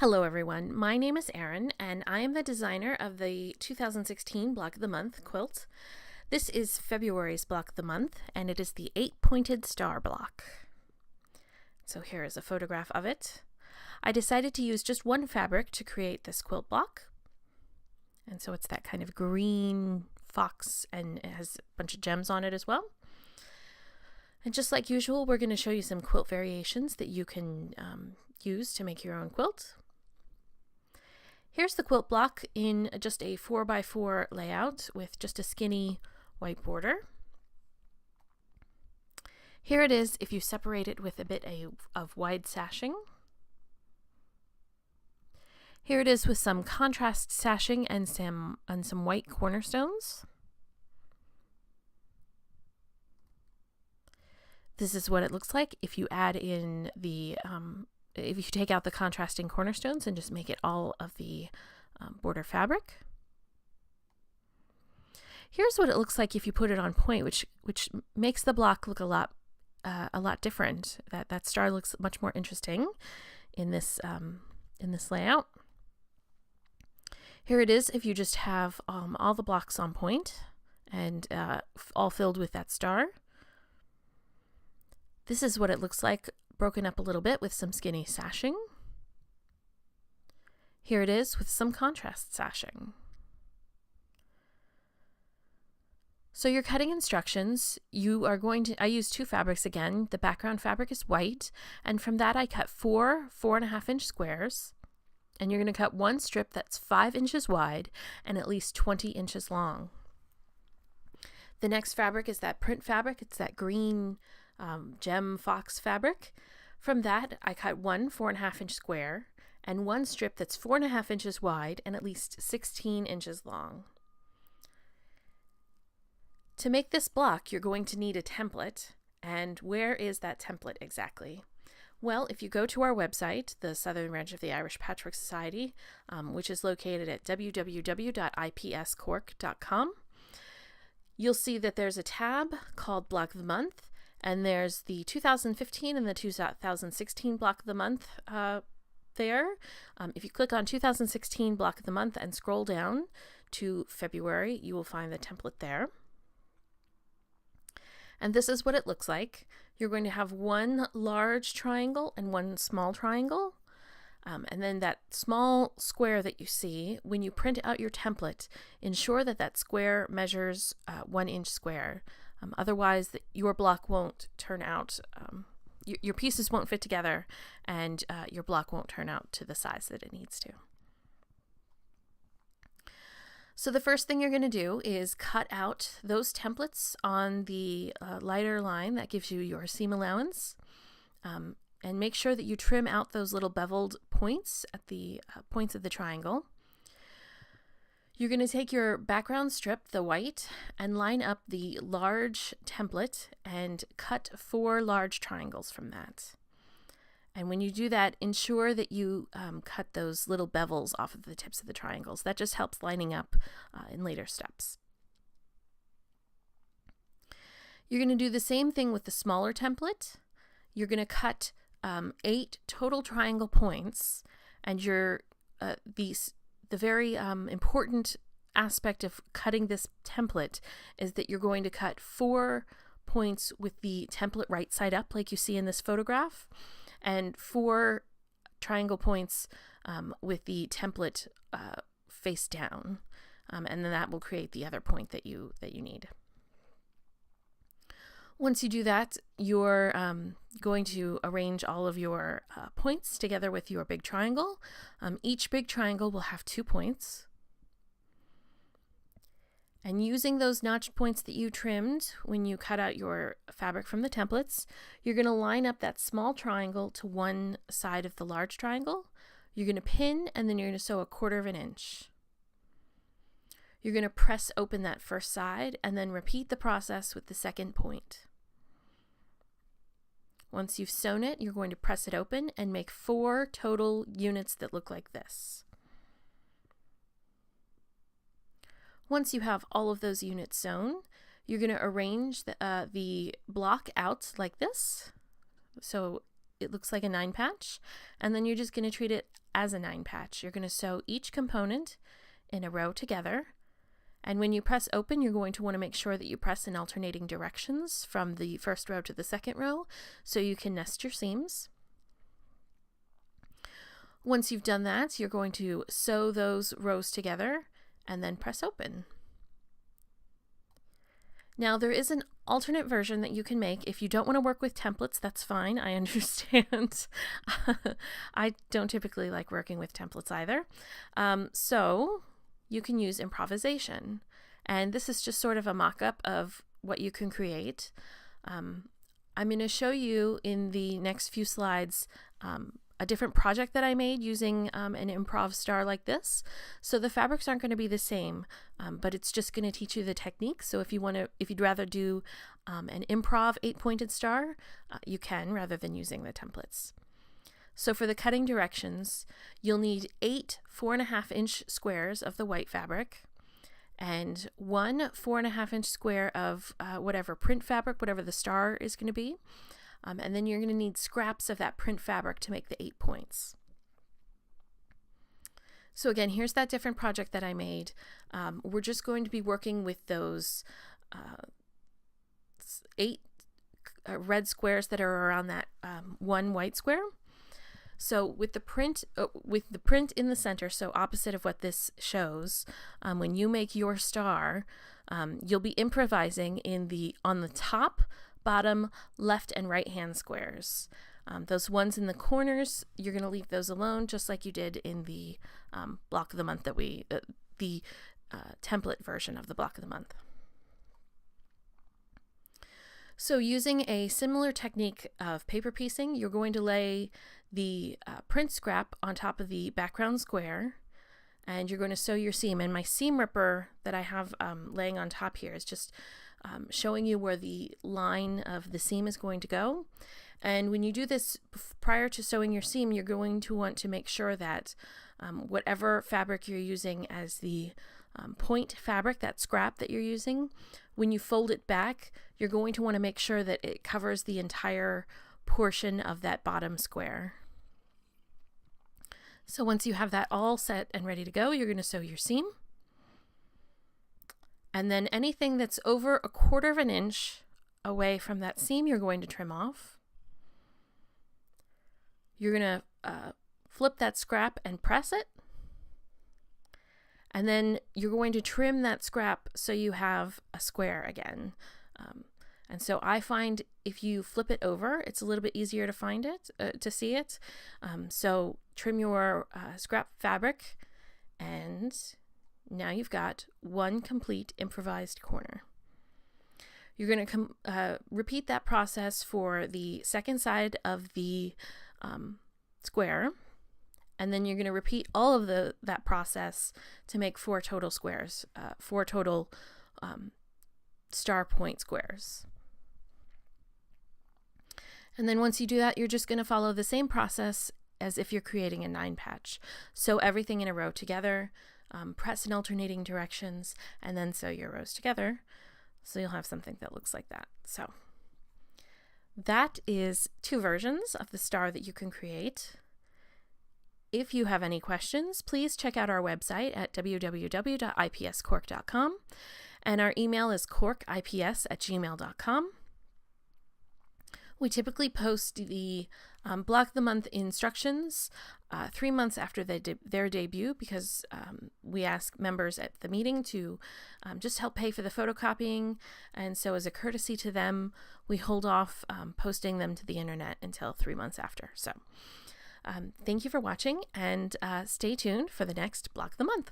Hello everyone, my name is Erin and I am the designer of the 2016 Block of the Month quilt. This is February's Block of the Month and it is the 8-pointed star block. So here is a photograph of it. I decided to use just one fabric to create this quilt block. And so it's that kind of green fox and it has a bunch of gems on it as well. And just like usual, we're going to show you some quilt variations that you can use to make your own quilt. Here's the quilt block in just a 4x4 layout with just a skinny white border. Here it is if you separate it with a bit of wide sashing. Here it is with some contrast sashing and some white cornerstones. This is what it looks like if you add in the if you take out the contrasting cornerstones and just make it all of the border fabric. Here's what it looks like if you put it on point, which makes the block look a lot different. That star looks much more interesting in this layout. Here it is if you just have all the blocks on point and all filled with that star. This is what it looks like broken up a little bit with some skinny sashing. Here it is with some contrast sashing. So your cutting instructions, I use two fabrics again. The background fabric is white, and from that I cut 4.5 inch squares, and you're going to cut one strip that's 5 inches wide and at least 20 inches long. The next fabric is that print fabric. It's that green gem fox fabric. From that, I cut one 4.5 inch square and one strip that's 4.5 inches wide and at least 16 inches long. To make this block, you're going to need a template. And where is that template exactly? Well, if you go to our website, the Southern Branch of the Irish Patchwork Society, which is located at www.ipscork.com, you'll see that there's a tab called Block of the Month. And there's the 2015 and the 2016 Block of the Month there. If you click on 2016 Block of the Month and scroll down to February, you will find the template there. And this is what it looks like. You're going to have one large triangle and one small triangle. And then that small square that you see, when you print out your template, ensure that that square measures 1 inch square. Otherwise, your block won't turn out, your pieces won't fit together, and your block won't turn out to the size that it needs to. So the first thing you're going to do is cut out those templates on the lighter line that gives you your seam allowance, and make sure that you trim out those little beveled points at the points of the triangle. You're going to take your background strip, the white, and line up the large template and cut 4 large triangles from that. And when you do that, ensure that you cut those little bevels off of the tips of the triangles. That just helps lining up in later steps. You're going to do the same thing with the smaller template. You're going to cut 8 total triangle points, and the very important aspect of cutting this template is that you're going to cut 4 points with the template right side up, like you see in this photograph, and 4 triangle points with the template face down, and then that will create the other point that you need. Once you do that, you're going to arrange all of your points together with your big triangle. Each big triangle will have 2 points. And using those notched points that you trimmed when you cut out your fabric from the templates, you're going to line up that small triangle to one side of the large triangle. You're going to pin, and then you're going to sew 1/4 inch. You're going to press open that first side and then repeat the process with the second point. Once you've sewn it, you're going to press it open and make 4 total units that look like this. Once you have all of those units sewn, you're going to arrange the block out like this. So it looks like a 9 patch, and then you're just going to treat it as a 9 patch. You're going to sew each component in a row together, and when you press open, you're going to want to make sure that you press in alternating directions from the first row to the second row so you can nest your seams. Once you've done that, you're going to sew those rows together and then press open. Now, there is an alternate version that you can make. If you don't want to work with templates, that's fine. I understand. I don't typically like working with templates either. So you can use improvisation. And this is just sort of a mock-up of what you can create. I'm going to show you in the next few slides a different project that I made using an improv star like this. So the fabrics aren't going to be the same, but it's just going to teach you the technique. So if you'd rather do an improv 8-pointed star, you can, rather than using the templates. So for the cutting directions, you'll need 8 4.5-inch squares of the white fabric and 1 4.5-inch square of whatever print fabric, whatever the star is going to be. And then you're going to need scraps of that print fabric to make the 8 points. So again, here's that different project that I made. We're just going to be working with those 8 red squares that are around that 1 white square. So with the print in the center, so opposite of what this shows, when you make your star, you'll be improvising on the top, bottom, left, and right hand squares. Those ones in the corners, you're going to leave those alone, just like you did in the block of the month the template version of the block of the month. So using a similar technique of paper piecing, you're going to lay the print scrap on top of the background square, and you're going to sew your seam. And my seam ripper that I have laying on top here is just showing you where the line of the seam is going to go. And when you do this prior to sewing your seam, you're going to want to make sure that whatever fabric you're using as the point fabric, that scrap that you're using, when you fold it back, you're going to want to make sure that it covers the entire portion of that bottom square. So once you have that all set and ready to go, you're going to sew your seam. And then anything that's over 1/4 inch away from that seam, you're going to trim off. You're going to flip that scrap and press it. And then you're going to trim that scrap so you have a square again. And so I find if you flip it over, it's a little bit easier to find it, to see it. So trim your scrap fabric, and now you've got one complete improvised corner. You're going to repeat that process for the second side of the square, and then you're going to repeat all of that process to make 4 total squares, 4 total star point squares. And then once you do that, you're just going to follow the same process as if you're creating a 9 patch. Sew everything in a row together, press in alternating directions, and then sew your rows together. So you'll have something that looks like that. So that is 2 versions of the star that you can create. If you have any questions, please check out our website at www.ipscork.com, and our email is corkips@gmail.com. We typically post the block of the month instructions 3 months after their debut, because we ask members at the meeting to just help pay for the photocopying, and so as a courtesy to them, we hold off posting them to the internet until 3 months after. So thank you for watching, and stay tuned for the next block of the month.